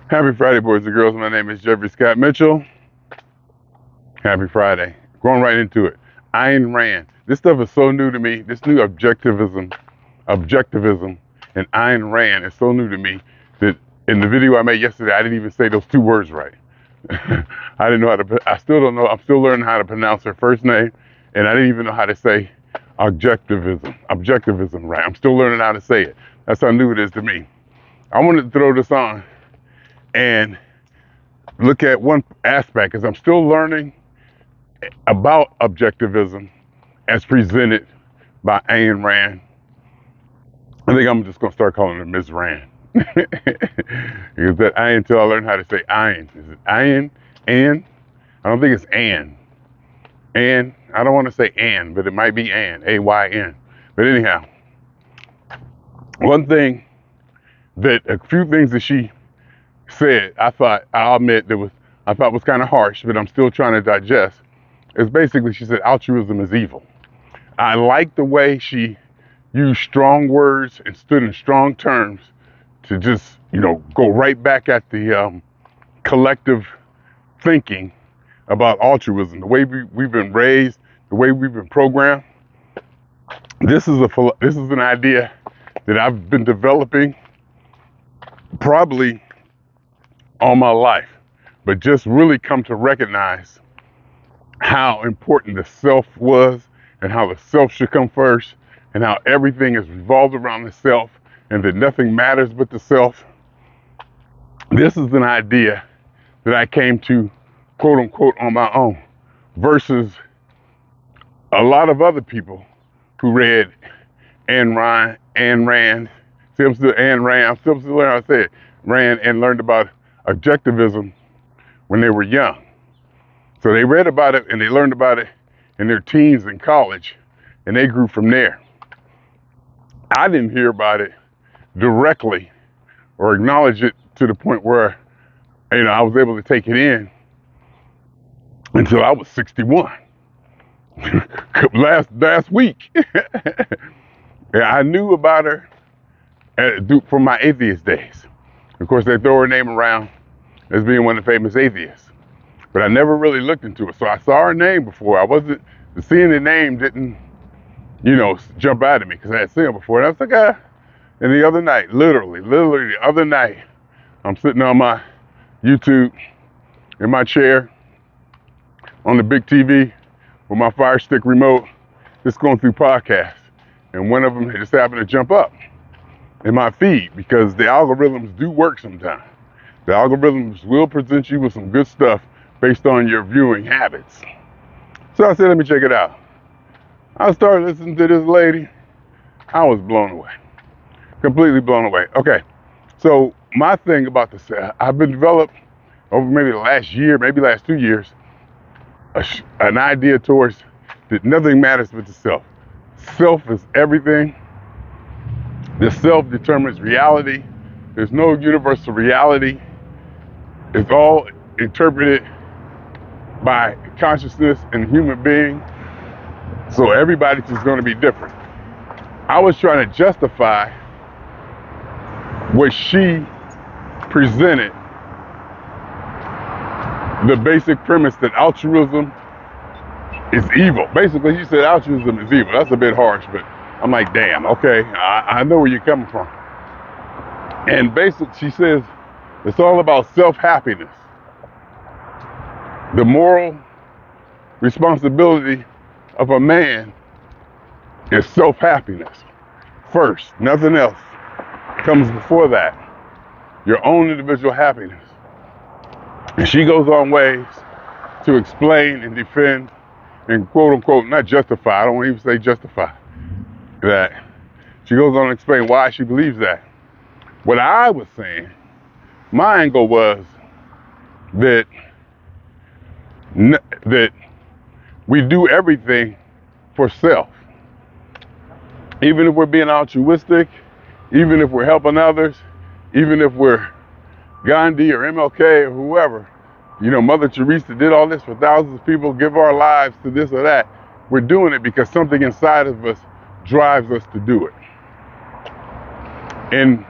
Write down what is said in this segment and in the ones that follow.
Happy Friday, boys and girls. My name is Jeffrey Scott Mitchell. Happy Friday. Going right into it. Ayn Rand. This stuff is so new to me. This new objectivism, and Ayn Rand is so new to me that in the video I made yesterday, I didn't even say those two words right. I didn't know how to, I still don't know. I'm still learning how to pronounce her first name, and I didn't even know how to say objectivism right. I'm still learning how to say it. That's how new it is to me. I wanted to throw this on and look at one aspect, because I'm still learning about objectivism as presented by Ayn Rand. I think I'm just going to start calling her Ms. Rand. Because that Ayn, until I learn how to say Ayn. Is it Ayn? Ann? I don't think it's Ann. Ann. I don't want to say Ann, but it might be Ann. A-Y-N. But anyhow, one thing a few things that she said, I'll admit I thought was kind of harsh, but I'm still trying to digest. Is basically, she said altruism is evil. I like the way she used strong words and stood in strong terms to just, go right back at the collective thinking about altruism, the way we've been raised, the way we've been programmed. This is an idea that I've been developing probably all my life, but just really come to recognize how important the self was, and how the self should come first, and how everything is revolved around the self, and that nothing matters but the self. This is an idea that I came to, quote unquote, on my own, versus a lot of other people who read Ayn Rand. See, I'm still Ayn Rand. I'm still learning how to say it. Rand, and learned about objectivism when they were young. So they read about it and they learned about it in their teens in college, and they grew from there. I didn't hear about it directly or acknowledge it to the point where, I was able to take it in until I was 61. last week. Yeah, I knew about her from my atheist days. Of course, they throw her name around as being one of the famous atheists, but I never really looked into it. So I saw her name before. Seeing the name didn't, jump out at me, because I had seen her before. And I was like, and the other night, literally the other night, I'm sitting on my YouTube in my chair on the big TV with my Fire Stick remote, just going through podcasts. And one of them just happened to jump up in my feed, because the algorithms do work sometimes. The algorithms will present you with some good stuff based on your viewing habits. So I said, let me check it out. I started listening to this lady. I was blown away. Completely blown away. Okay, so my thing about this, I've been developed over maybe the last year, maybe last 2 years, an idea towards that nothing matters but the self. Self is everything. The self determines reality. There's no universal reality. It's all interpreted by consciousness and human being. So everybody's just going to be different. I was trying to justify what she presented, the basic premise that altruism is evil. Basically, she said altruism is evil. That's a bit harsh, but I'm like, damn, okay, I know where you're coming from. And basically, she says it's all about self-happiness. The moral responsibility of a man is self-happiness first. Nothing else comes before that. Your own individual happiness. And she goes on ways to explain and defend and quote unquote, not justify, I don't even say justify that. She goes on to explain why she believes that. What I was saying, my angle was that we do everything for self. Even if we're being altruistic, even if we're helping others, even if we're Gandhi or MLK or whoever, Mother Teresa did all this for thousands of people, give our lives to this or that. We're doing it because something inside of us drives us to do it. And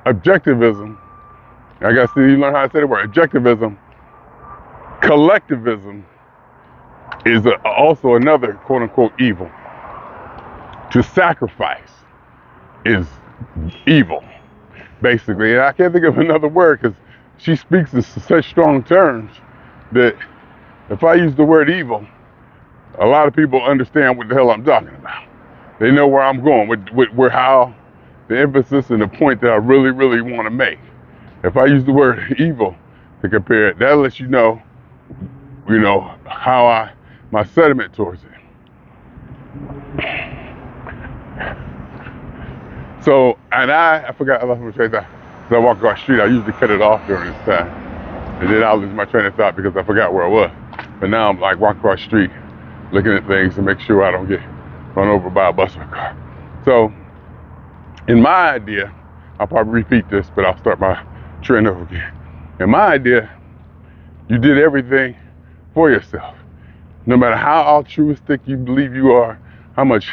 Objectivism, I guess you learn how to say the word, objectivism, collectivism is also another quote unquote evil. To sacrifice is evil, basically. And I can't think of another word because she speaks in such strong terms that if I use the word evil, a lot of people understand what the hell I'm talking about. They know where I'm going with how the emphasis and the point that I really, really want to make. If I use the word evil to compare it, that lets you know how my sentiment towards it. So, and I forgot, I lost my train of thought. As I walk across the street, I usually cut it off during this time. And then I'll lose my train of thought because I forgot where I was. But now I'm like walking across the street, looking at things to make sure I don't get run over by a bus or a car. So, in my idea, I'll probably repeat this, but I'll start my trend over again. In my idea, you did everything for yourself. No matter how altruistic you believe you are, how much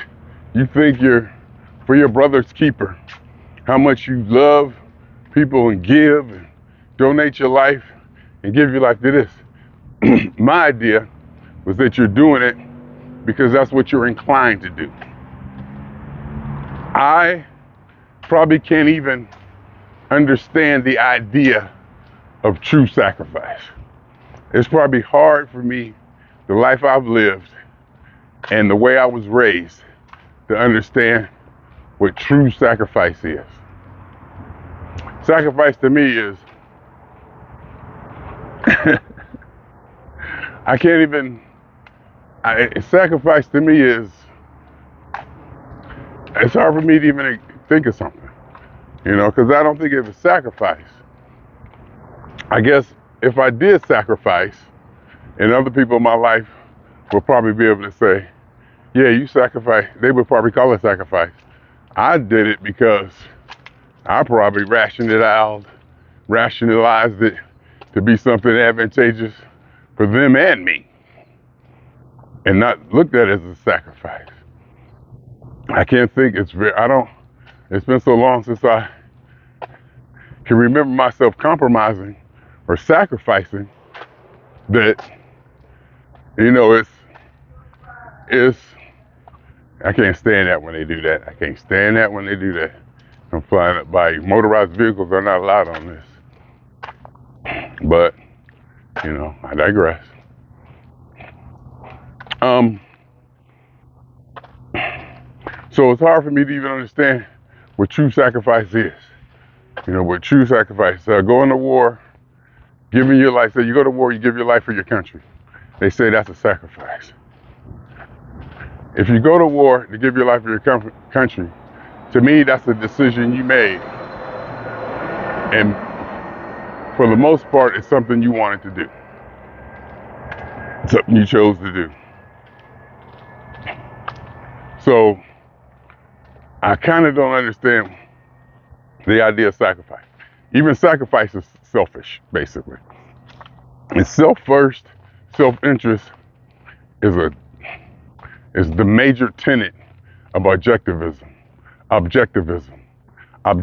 you think you're for your brother's keeper, how much you love people and give and donate your life and give your life to this. My idea was that you're doing it because that's what you're inclined to do. I probably can't even understand the idea of true sacrifice. It's probably hard for me, the life I've lived and the way I was raised, to understand what true sacrifice is. Sacrifice to me is, sacrifice to me is, it's hard for me to even think of something, because I don't think it was sacrifice. I guess if I did sacrifice, and other people in my life would probably be able to say, yeah, you sacrificed, they would probably call it sacrifice. I did it because I probably rationalized it to be something advantageous for them and me, and not looked at it as a sacrifice. I can't think, it's been so long since I can remember myself compromising or sacrificing that, it's, I can't stand that when they do that. I can't stand that when they do that. I'm flying up by you. Motorized vehicles are not allowed on this. But, I digress. So it's hard for me to even understand what true sacrifice is. What true sacrifice. Going to war, giving your life. So you go to war, you give your life for your country. They say that's a sacrifice. If you go to war to give your life for your country, to me, that's a decision you made. And for the most part, it's something you wanted to do. Something you chose to do. So, I kind of don't understand the idea of sacrifice. Even sacrifice is selfish, basically. And self-first, self-interest is the major tenet of objectivism. Objectivism. I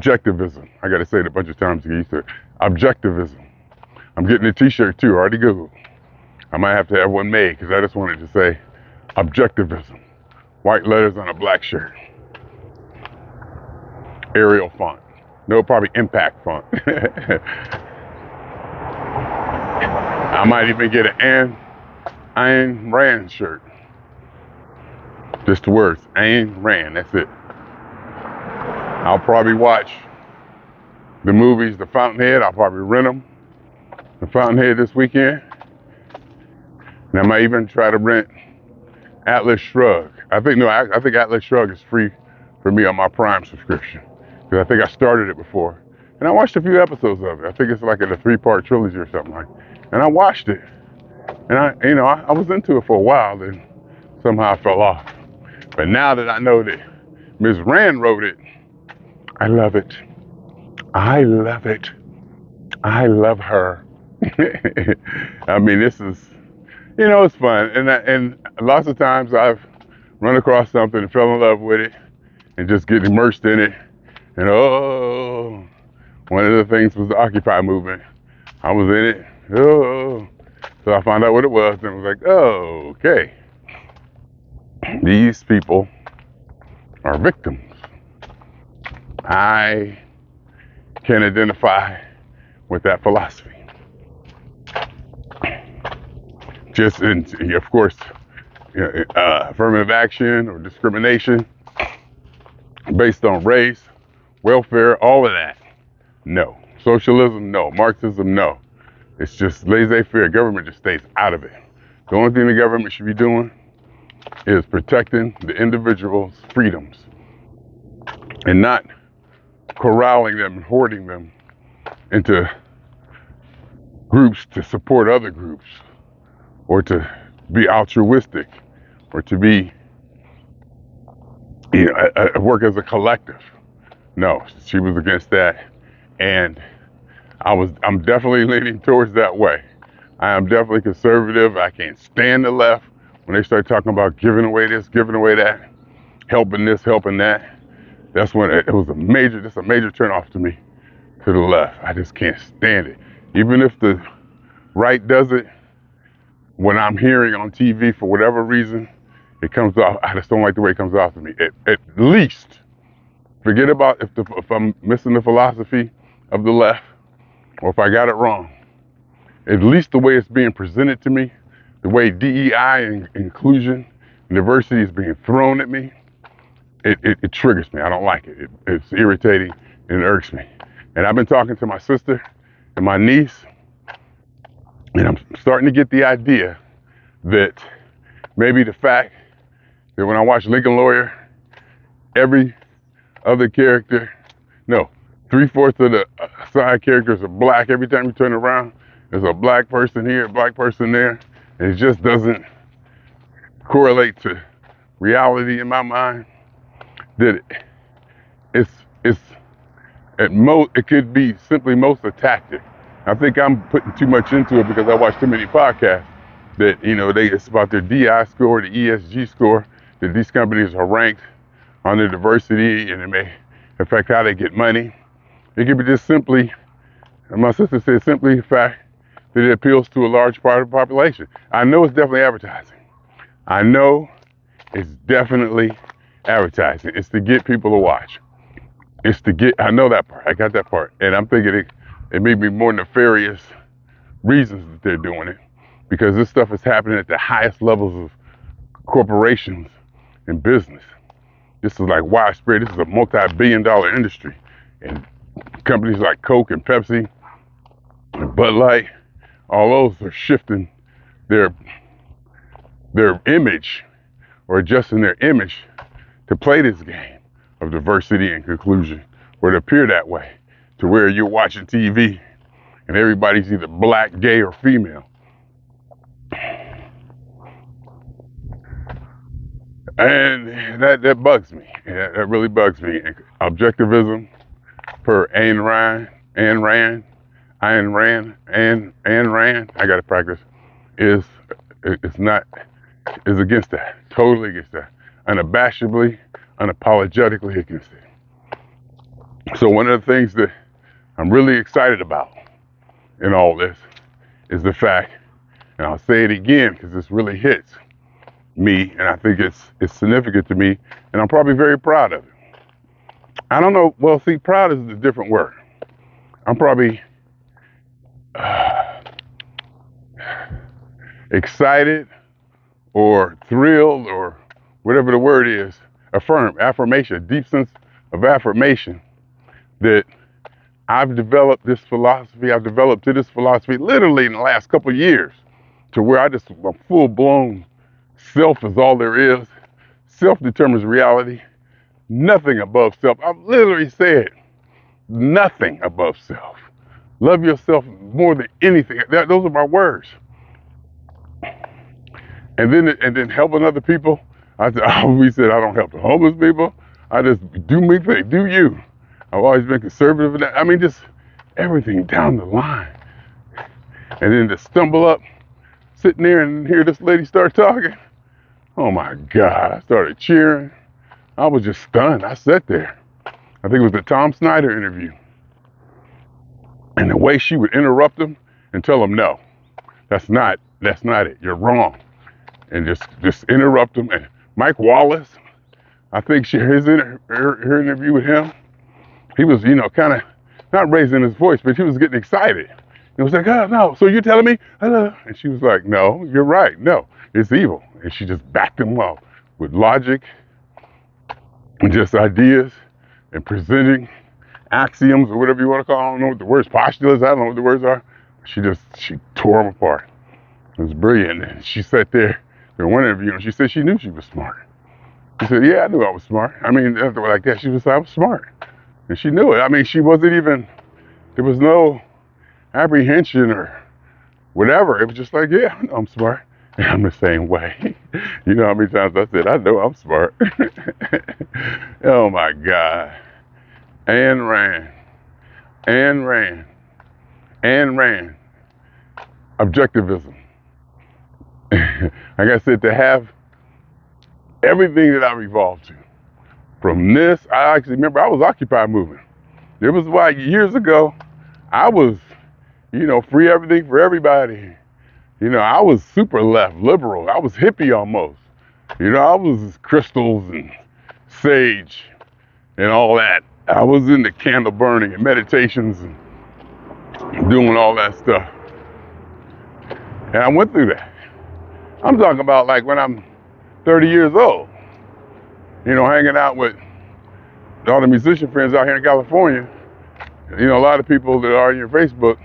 got to say it a bunch of times to get used to it. Objectivism. I'm getting a t-shirt too, already Googled. I might have to have one made because I just wanted to say objectivism. White letters on a black shirt. Arial font. No, probably impact font. I might even get an Ayn Rand shirt. Just the words, Ayn Rand, that's it. I'll probably watch the movies, The Fountainhead. I'll probably rent them, The Fountainhead this weekend. And I might even try to rent Atlas Shrugged. I think Atlas Shrugged is free for me on my Prime subscription. Because I think I started it before. And I watched a few episodes of it. I think it's like in a 3-part trilogy or something like that. And I watched it. And I was into it for a while, then somehow I fell off. But now that I know that Ms. Rand wrote it, I love it. I love it. I love her. I mean, this is, it's fun. And lots of times I've run across something and fell in love with it and just get immersed in it. And One of the things was the Occupy movement. I was in it. Oh, so I found out what it was and was like, oh, okay. These people are victims. I can identify with that philosophy. Just in, of course, affirmative action or discrimination based on race, welfare, all of that. No. Socialism, no. Marxism, no. It's just laissez-faire. Government just stays out of it. The only thing the government should be doing is protecting the individual's freedoms and not corralling them and hoarding them into groups to support other groups or to be altruistic or to be, work as a collective. No, she was against that. And I'm definitely leaning towards that way. I am definitely conservative. I can't stand the left when they start talking about giving away this, giving away that, helping this, helping that. That's when it was a major turnoff to me, to the left. I just can't stand it. Even if the right does it, when I'm hearing on TV for whatever reason, it comes off, I just don't like the way it comes off to me. At least, forget about if I'm missing the philosophy of the left, or if I got it wrong. At least the way it's being presented to me, the way DEI and inclusion and diversity is being thrown at me, it triggers me. I don't like it. It's irritating and it irks me. And I've been talking to my sister and my niece, and I'm starting to get the idea that maybe the fact that when I watch Lincoln Lawyer, every other character, no, 3/4 of the side characters are black. Every time you turn around, there's a black person here, a black person there. And it just doesn't correlate to reality in my mind. That it's at most, it could be simply most a tactic. I think I'm putting too much into it because I watch too many podcasts that, it's about their DI score, the ESG score, that these companies are ranked on their diversity and it may affect how they get money. It could be just simply, and my sister said, simply the fact that it appeals to a large part of the population. I know it's definitely advertising. I know it's definitely advertising. It's to get people to watch. I know that part. I got that part. And I'm thinking it may be more nefarious reasons that they're doing it, because this stuff is happening at the highest levels of corporations and business. This is like widespread. This is a multi-billion-dollar industry. And companies like Coke and Pepsi and Bud Light, all those are shifting their image or adjusting their image to play this game of diversity and inclusion, or to appear that way, to where you're watching TV and everybody's either black, gay, or female. And that bugs me. Yeah, that really bugs me. Objectivism, per Ayn Rand, I gotta practice, is against that, totally against that, unabashedly, unapologetically against it. So one of the things that I'm really excited about in all this is the fact, and I'll say it again because this really hits me, and I think it's significant to me, and I'm probably very proud of it. I don't know, well, see, proud is a different word. I'm probably excited or thrilled or whatever the word is, affirmation, a deep sense of affirmation that I've developed this philosophy. I've developed to this philosophy literally in the last couple of years, to where I'm full-blown self is all there is. Self determines reality. Nothing above self. I've literally said nothing above self. Love yourself more than anything. Those are my words. And then helping other people. We said I don't help the homeless people. I just do me thing, do you. I've always been conservative in that. I mean, just everything down the line. And then to stumble up, sitting there and hear this lady start talking. Oh my God, I started cheering. I was just stunned. I sat there. I think it was the Tom Snyder interview. way she would interrupt him and tell him, no, that's not it. You're wrong. And just interrupt him. And Mike Wallace, I think her interview with him, he was, kind of not raising his voice, but he was getting excited. It was like, oh, no, so you're telling me? And she was like, no, you're right. No, it's evil. And she just backed him up with logic and just ideas and presenting axioms or whatever you want to call them. I don't know what the words, postulates, I don't know what the words are. She tore them apart. It was brilliant. And she sat there in one interview and she said she knew she was smart. She said, yeah, I knew I was smart. I mean, like that, she was like, I was smart. And she knew it. I mean, she wasn't even, there was no apprehension or whatever. It was just like, yeah, I know I'm smart. And I'm the same way. You know how many times I said, I know I'm smart. Oh my God. Ayn Rand. Objectivism. Like I said, to have everything that I've evolved to. From this, I actually remember I was Occupy movement. It was like years ago, I was, free everything for everybody. I was super left, liberal. I was hippie almost. I was crystals and sage and all that. I was into candle burning and meditations and doing all that stuff. And I went through that. I'm talking about like when I'm 30 years old, hanging out with all the musician friends out here in California. A lot of people that are on your Facebook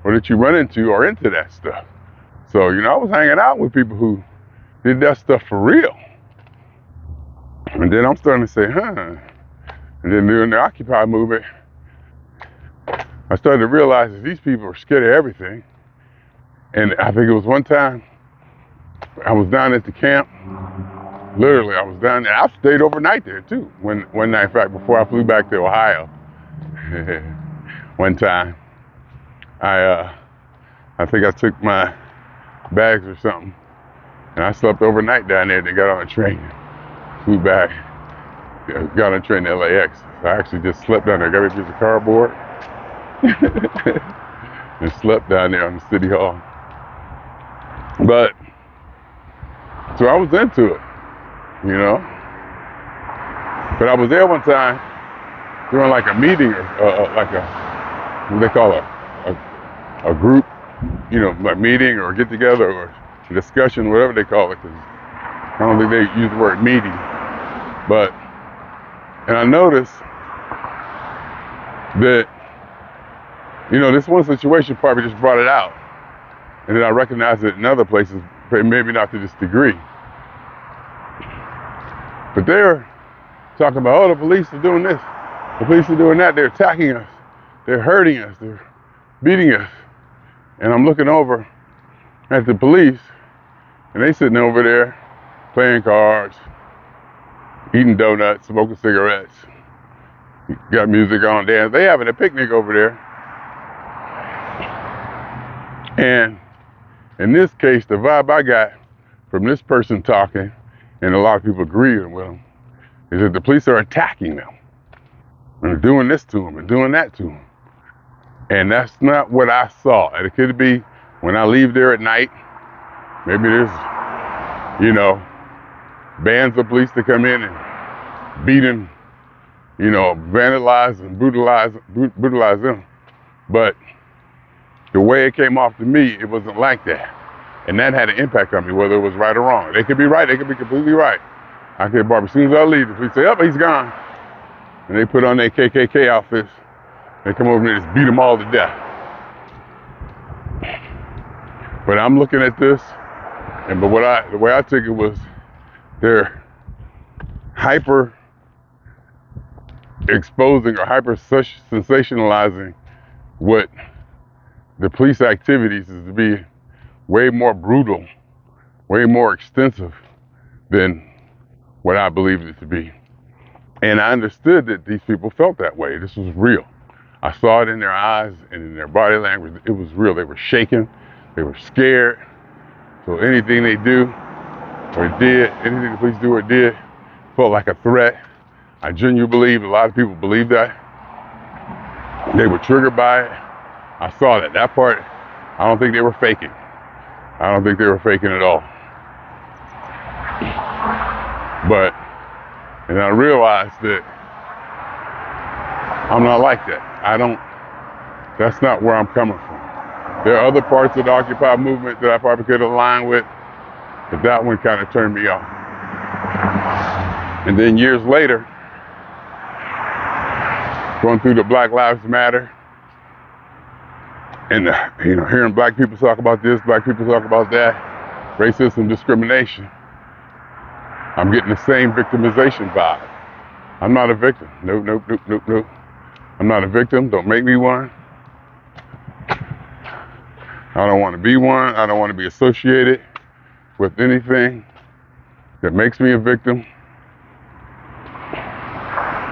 or that you run into are into that stuff. So, I was hanging out with people who did that stuff for real. And then I'm starting to say, And then during the Occupy movement, I started to realize that these people are scared of everything. And I think it was one time I was down at the camp. Literally, I was down there. I stayed overnight there too. One night, in fact, before I flew back to Ohio. One time, I think I took my bags or something, and I slept overnight down there. Then got on a train, flew back, got on a train to LAX. So I actually just slept down there. Got me a piece of cardboard and slept down there on the city hall. But so I was into it. But I was there one time during like a meeting or like what they call a group, like meeting or get together or discussion, whatever they call it, because I don't think they use the word meeting. And I noticed that, this one situation probably just brought it out. And then I recognized it in other places, maybe not to this degree. But they're talking about, the police are doing this, the police are doing that, they're attacking us, they're hurting us, they're beating us. And I'm looking over at the police, and they sitting over there playing cards, eating donuts, smoking cigarettes, got music on, dance. They having a picnic over there. And in this case, the vibe I got from this person talking, and a lot of people agreeing with them, is that the police are attacking them and doing this to them and doing that to them. And that's not what I saw. And it could be when I leave there at night, maybe there's, bands of police that come in and beat and, vandalize and brutalize them. But the way it came off to me, it wasn't like that. And that had an impact on me, whether it was right or wrong. They could be right, they could be completely right. I could, Barbara, as soon as I leave, the police say, he's gone. And they put on their KKK outfits. They come over and just beat them all to death. But I'm looking at this, but the way I took it was they're hyper exposing or hyper sensationalizing what the police activities is to be way more brutal, way more extensive than what I believed it to be. And I understood that these people felt that way. This was real. I saw it in their eyes and in their body language. It was real. They were shaking. They were scared. So anything they do or did, anything the police do or did, felt like a threat. I genuinely believe a lot of people believe that. They were triggered by it. I saw that. That part, I don't think they were faking. I don't think they were faking at all. But, and I realized that I'm not like that. That's not where I'm coming from. There are other parts of the Occupy movement that I probably could align with, but that one kind of turned me off. And then years later, going through the Black Lives Matter, and hearing black people talk about this, black people talk about that, racism, discrimination, I'm getting the same victimization vibe. I'm not a victim. Nope. I'm not a victim. Don't make me one. I don't want to be one. I don't want to be associated with anything that makes me a victim,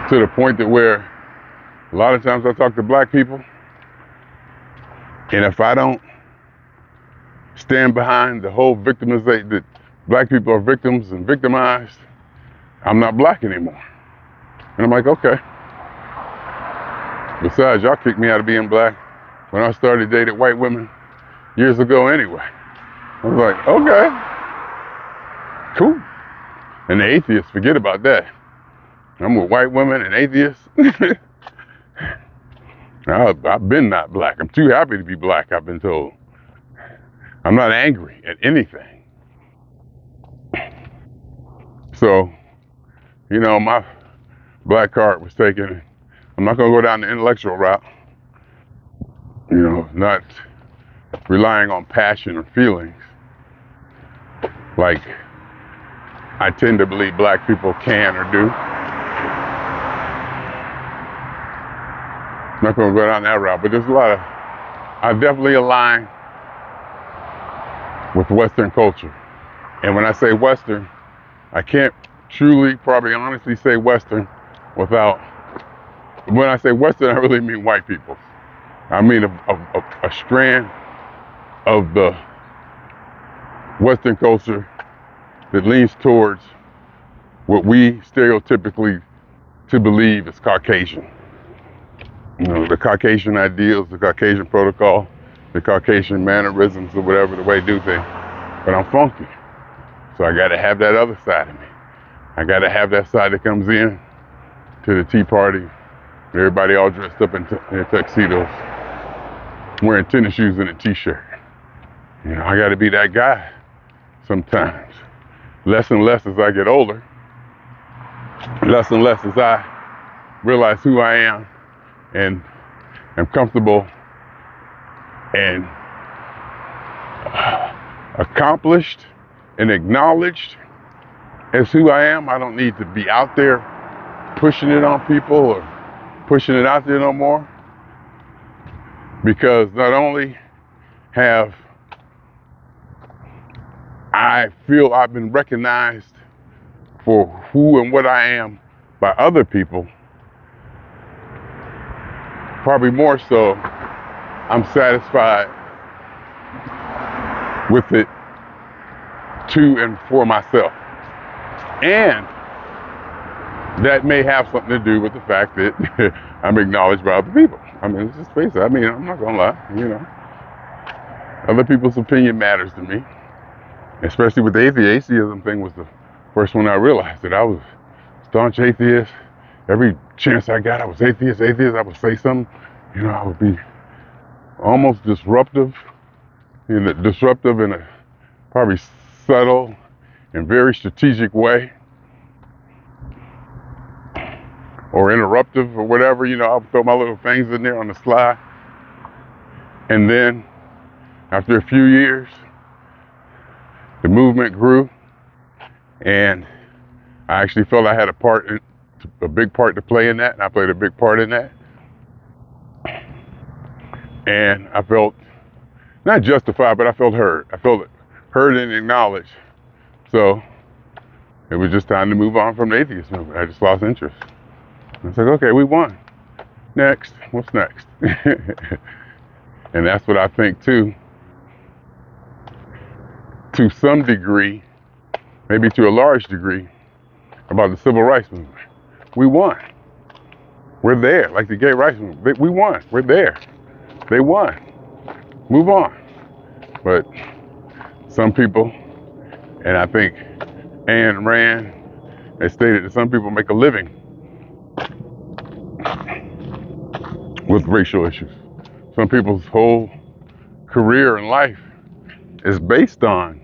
to the point that where a lot of times I talk to black people, and if I don't stand behind the whole victimization that black people are victims and victimized, I'm not black anymore. And I'm like, okay. Besides, y'all kicked me out of being black when I started dating white women years ago anyway. I was like, okay, cool. And the atheists, forget about that. I'm with white women and atheists. I've been not black. I'm too happy to be black, I've been told. I'm not angry at anything. So, my black card was taken. I'm not going to go down the intellectual route, not relying on passion or feelings like I tend to believe black people can or do. I'm not going to go down that route, but there's a lot of, I definitely align with Western culture. And when I say Western, I can't truly, probably honestly say Western without, when I say Western, I really mean white people. I mean a strand of the Western culture that leans towards what we stereotypically to believe is Caucasian. The Caucasian ideals, the Caucasian protocol, the Caucasian mannerisms or whatever, the way they do things. But I'm funky. So I gotta have that other side of me. I gotta have that side that comes in to the Tea Party, everybody all dressed up in tuxedos, wearing tennis shoes and a t-shirt. I gotta be that guy sometimes. Less and less as I get older. Less and less as I realize who I am and am comfortable and accomplished and acknowledged as who I am. I don't need to be out there pushing it on people or pushing it out there no more, because not only have I feel I've been recognized for who and what I am by other people, probably more so, I'm satisfied with it to and for myself. And that may have something to do with the fact that I'm acknowledged by other people. I mean, let's just face it. I mean, I'm not gonna lie, Other people's opinion matters to me. Especially with the atheism thing was the first one I realized that I was staunch atheist. Every chance I got, I was atheist. I would say something, I would be almost disruptive in a probably subtle and very strategic way, or interruptive or whatever. I'll throw my little things in there on the sly. And then after a few years, the movement grew, and I actually felt I had a big part to play in that, and I played a big part in that. And I felt not justified, but I felt heard. I felt heard and acknowledged. So it was just time to move on from the atheist movement. I just lost interest. I was like, okay, we won. Next, what's next? And that's what I think too, to some degree, maybe to a large degree, about the civil rights movement. We won. We're there, like the gay rights movement. We won. We're there. They won. Move on. But some people, and I think Ayn Rand has stated that some people make a living with racial issues. Some people's whole career in life is based on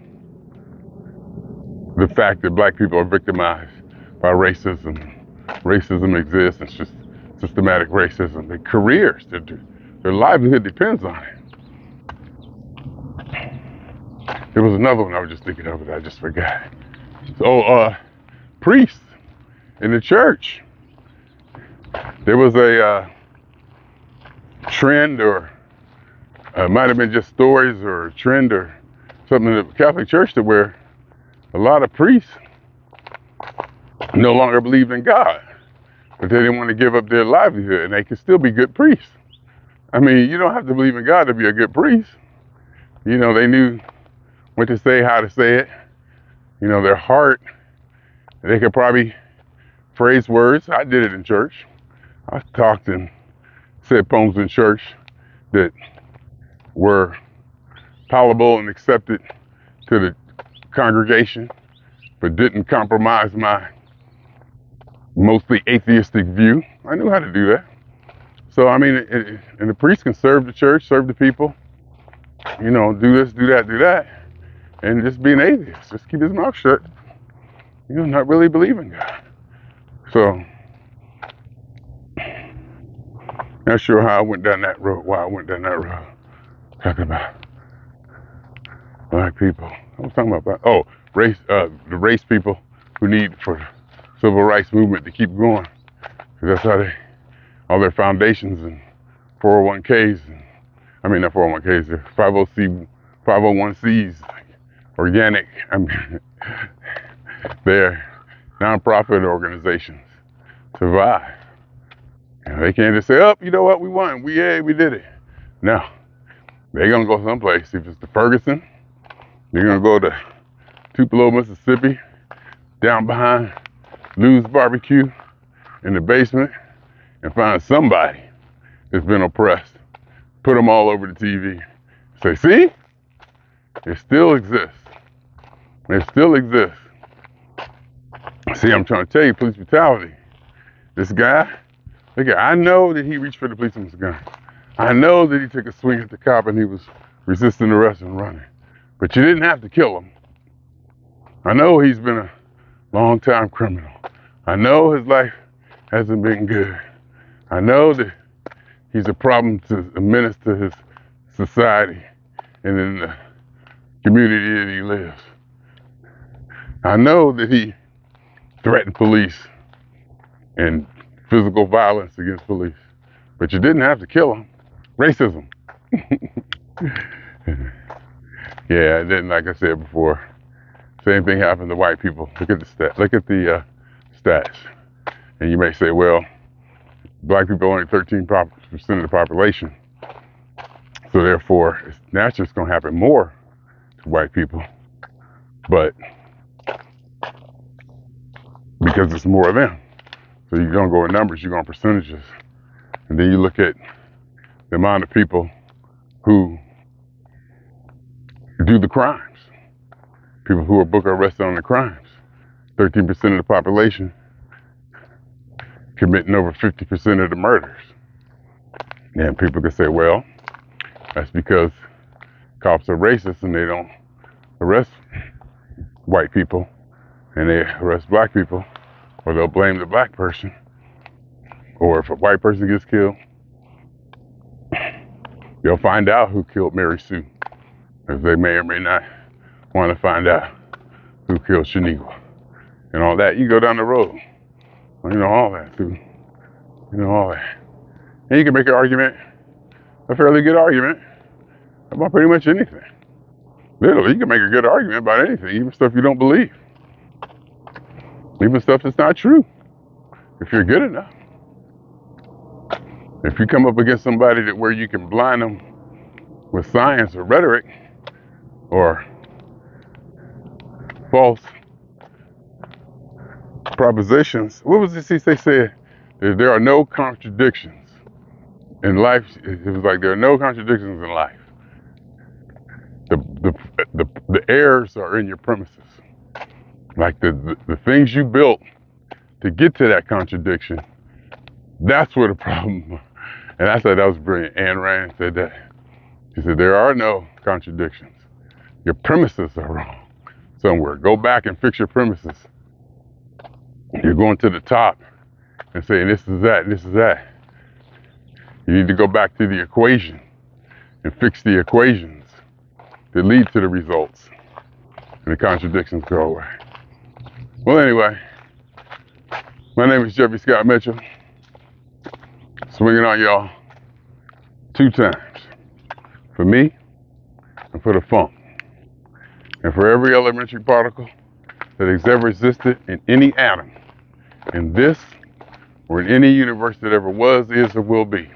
the fact that black people are victimized by racism. Racism exists, it's just systematic racism. Their careers, their livelihood depends on it. There was another one I was just thinking of, but I just forgot. So, priests in the church. There was a trend, or it might have been just stories or a trend or something in the Catholic Church, to where a lot of priests no longer believed in God, but they didn't want to give up their livelihood, and they could still be good priests. I mean, you don't have to believe in God to be a good priest. You know, they knew what to say, how to say it. You know, their heart, they could probably phrase words. I did it in church. I talked and said poems in church that were palatable and accepted to the congregation, but didn't compromise my mostly atheistic view. I knew how to do that. So, I mean, and the priest can serve the church, serve the people, you know, do this, do that, and just be an atheist. Just keep his mouth shut. You know, not really believe in God. So, not sure how I went down that road, why I went down that road. Talking about black people. I was talking about, race, the race people who need for the civil rights movement to keep going. Because that's how all their foundations and 401ks, not 401ks, they're 501cs, like organic, they're nonprofit organizations survive. And they can't just say, oh, you know what, we won, we did it. No, they're gonna go someplace. If it's the Ferguson, they're gonna go to Tupelo, Mississippi, down behind Lou's Barbecue in the basement, and find somebody that's been oppressed. Put them all over the TV. Say, see? It still exists. It still exists. See, I'm trying to tell you, police brutality. This guy, I know that he reached for the policeman's gun. I know that he took a swing at the cop and he was resisting arrest and running. But you didn't have to kill him. I know he's been a long-time criminal. I know his life hasn't been good. I know that he's a problem, a menace to his society and in the community that he lives. I know that he threatened police and physical violence against police, but you didn't have to kill him. Racism. Yeah, and then, like I said before, same thing happened to white people. Look at the stats. And you may say, well, black people are only 13% of the population. So therefore, it's naturally it's going to happen more to white people. But because it's more of them. So you don't go in numbers, you go in percentages. And then you look at the amount of people who do the crimes. People who are booked or arrested on the crimes. 13% of the population committing over 50% of the murders. And people can say, well, that's because cops are racist and they don't arrest white people and they arrest black people, or they'll blame the black person. Or if a white person gets killed, they'll find out who killed Mary Sue, as they may or may not want to find out who killed Shaniqua and all that. You go down the road, you know, all that too. You know, all that. And you can make an argument, a fairly good argument, about pretty much anything. Literally, you can make a good argument about anything, even stuff you don't believe. Even stuff that's not true, if you're good enough. If you come up against somebody where you can blind them with science or rhetoric or false propositions, what was this they said? There are no contradictions in life, it was like there are no contradictions in life. The errors are in your premises. Like the things you built to get to that contradiction, that's where the problem. And I thought that was brilliant. Ayn Rand said that. She said, there are no contradictions. Your premises are wrong somewhere. Go back and fix your premises. You're going to the top and saying this is that, this is that. You need to go back to the equation and fix the equations that lead to the results. And the contradictions go away. Well, anyway, my name is Jeffrey Scott Mitchell. Swinging on y'all 2 times. For me and for the funk. And for every elementary particle that has ever existed in any atom, in this or in any universe that ever was, is, or will be.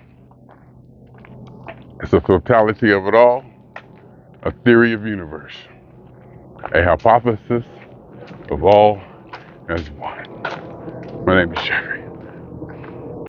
It's a totality of it all, a theory of universe, a hypothesis of all as one. My name is Jeffery.